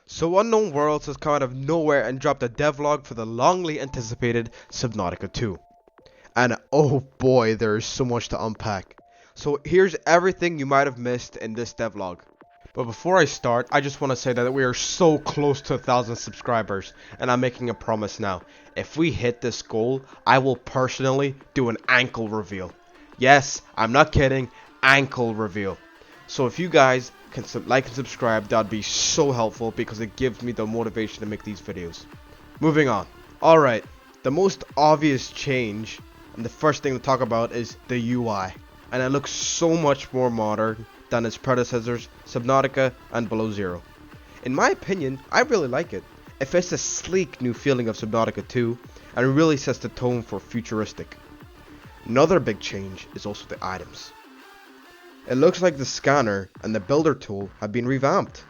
So Unknown Worlds has come out of nowhere and dropped a devlog for the longly anticipated Subnautica 2. And oh boy, there is so much to unpack. So here's everything you might have missed in this devlog. But before I start, I just want to say that we are so close to 1,000 subscribers, and I'm making a promise now. If we hit this goal, I will personally do an ankle reveal. Yes, I'm not kidding, ankle reveal. So if you guys can like and subscribe, that'd be so helpful because it gives me the motivation to make these videos. Moving on. Alright, the most obvious change, and the first thing to talk about is the UI. And it looks so much more modern than its predecessors, Subnautica and Below Zero. In my opinion, I really like it. It fits a sleek new feeling of Subnautica 2 and really sets the tone for futuristic. Another big change is also the items. It looks like the scanner and the builder tool have been revamped.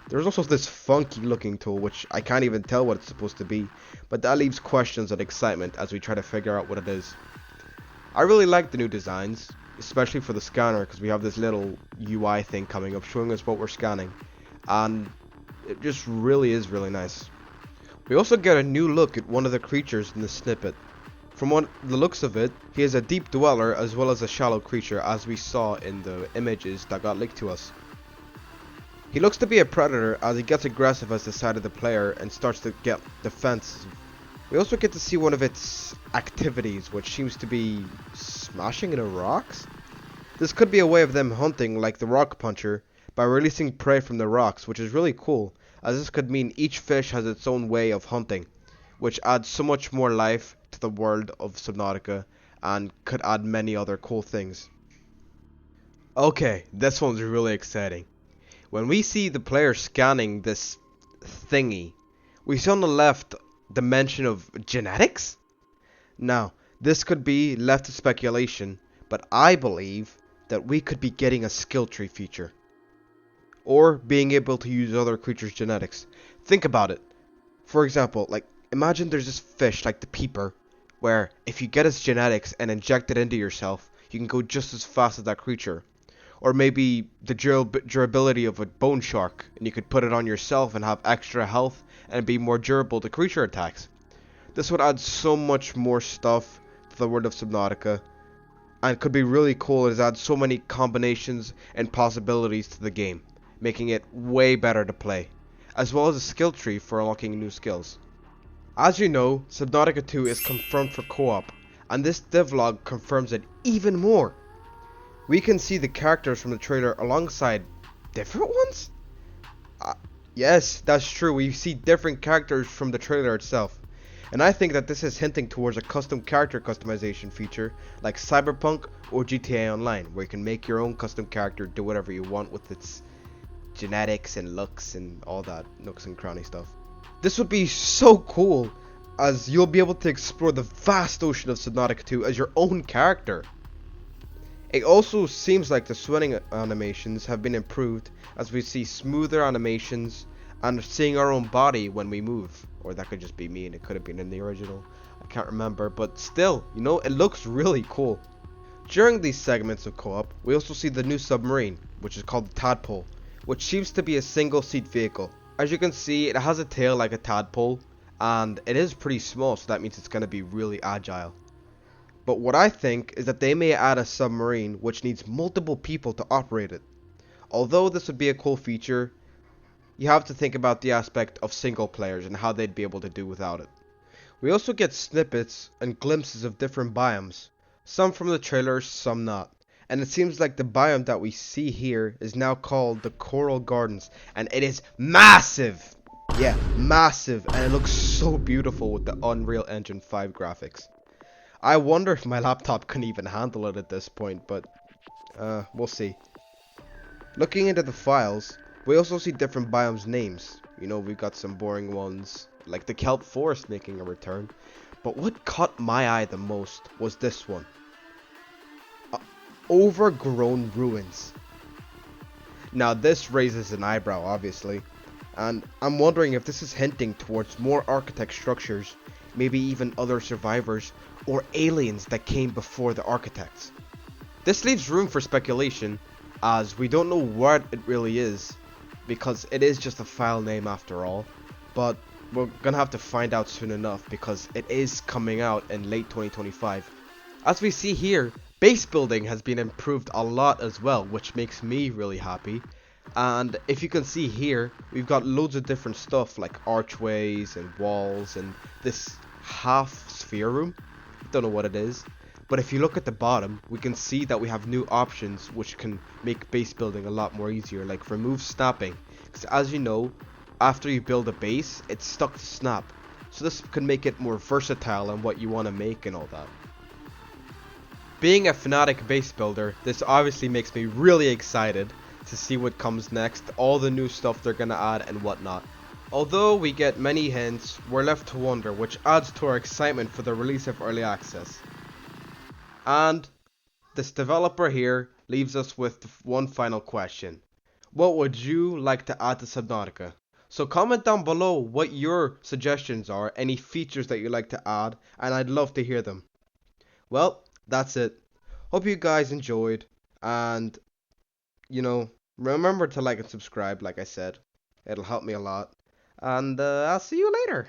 There's also this funky looking tool which I can't even tell what it's supposed to be, but that leaves questions and excitement as we try to figure out what it is. I really like the new designs, especially for the scanner, because we have this little UI thing coming up showing us what we're scanning, and it just really is really nice. We also get a new look at one of the creatures in the snippet. From what the looks of it, he is a deep dweller as well as a shallow creature, as we saw in the images that got leaked to us. He looks to be a predator as he gets aggressive as the side of the player and starts to get defensive. We also get to see one of its activities, which seems to be smashing into rocks. This could be a way of them hunting like the rock puncher by releasing prey from the rocks, which is really cool, as this could mean each fish has its own way of hunting, which adds so much more life to the world of Subnautica and could add many other cool things. Okay, this one's really exciting. When we see the player scanning this thingy, we see on the left the mention of genetics? Now, this could be left to speculation, but I believe that we could be getting a skill tree feature. Or being able to use other creatures' genetics. Think about it. For example, like, imagine there's this fish like the peeper, where if you get its genetics and inject it into yourself, you can go just as fast as that creature. Or maybe the durability of a bone shark, and you could put it on yourself and have extra health and be more durable to creature attacks. This would add so much more stuff to the world of Subnautica, and could be really cool as it adds so many combinations and possibilities to the game, making it way better to play, as well as a skill tree for unlocking new skills. As you know, Subnautica 2 is confirmed for co-op, and this devlog confirms it even more. We can see the characters from the trailer alongside different ones? Yes, that's true. We see different characters from the trailer itself. And I think that this is hinting towards a custom character customization feature like Cyberpunk or GTA Online, where you can make your own custom character, do whatever you want with its genetics and looks and all that nooks and cranny stuff. This would be so cool, as you'll be able to explore the vast ocean of Subnautica 2 as your own character. It also seems like the swimming animations have been improved, as we see smoother animations and seeing our own body when we move. Or that could just be me and it could have been in the original. I can't remember, but still, you know, it looks really cool. During these segments of co-op, we also see the new submarine, which is called the Tadpole, which seems to be a single seat vehicle. As you can see, it has a tail like a tadpole, and it is pretty small, so that means it's going to be really agile. But what I think is that they may add a submarine which needs multiple people to operate it. Although this would be a cool feature, you have to think about the aspect of single players and how they'd be able to do without it. We also get snippets and glimpses of different biomes, some from the trailers, some not. And it seems like the biome that we see here is now called the Coral Gardens, and it is massive! Yeah, massive, and it looks so beautiful with the Unreal Engine 5 graphics. I wonder if my laptop can even handle it at this point, but we'll see. Looking into the files, we also see different biomes names. You know, we've got some boring ones, like the kelp forest making a return. But what caught my eye the most was this one. Overgrown ruins. Now this raises an eyebrow, obviously, and I'm wondering if this is hinting towards more architect structures, maybe even other survivors or aliens that came before the architects. This leaves room for speculation, as we don't know what it really is, because it is just a file name after all, but we're gonna have to find out soon enough because it is coming out in late 2025. As we see here, base building has been improved a lot as well, which makes me really happy. And if you can see here, we've got loads of different stuff like archways and walls and this half sphere room. Don't know what it is. But if you look at the bottom, we can see that we have new options which can make base building a lot more easier, like remove snapping. Because as you know, after you build a base, it's stuck to snap. So this can make it more versatile on what you want to make and all that. Being a Fnatic base builder, this obviously makes me really excited to see what comes next, all the new stuff they're gonna add and whatnot. Although we get many hints, we're left to wonder, which adds to our excitement for the release of Early Access. And this developer here leaves us with one final question. What would you like to add to Subnautica? So comment down below what your suggestions are, any features that you'd like to add, and I'd love to hear them. Well, that's it. Hope you guys enjoyed, and remember to like and subscribe, like I said. It'll help me a lot. And I'll see you later.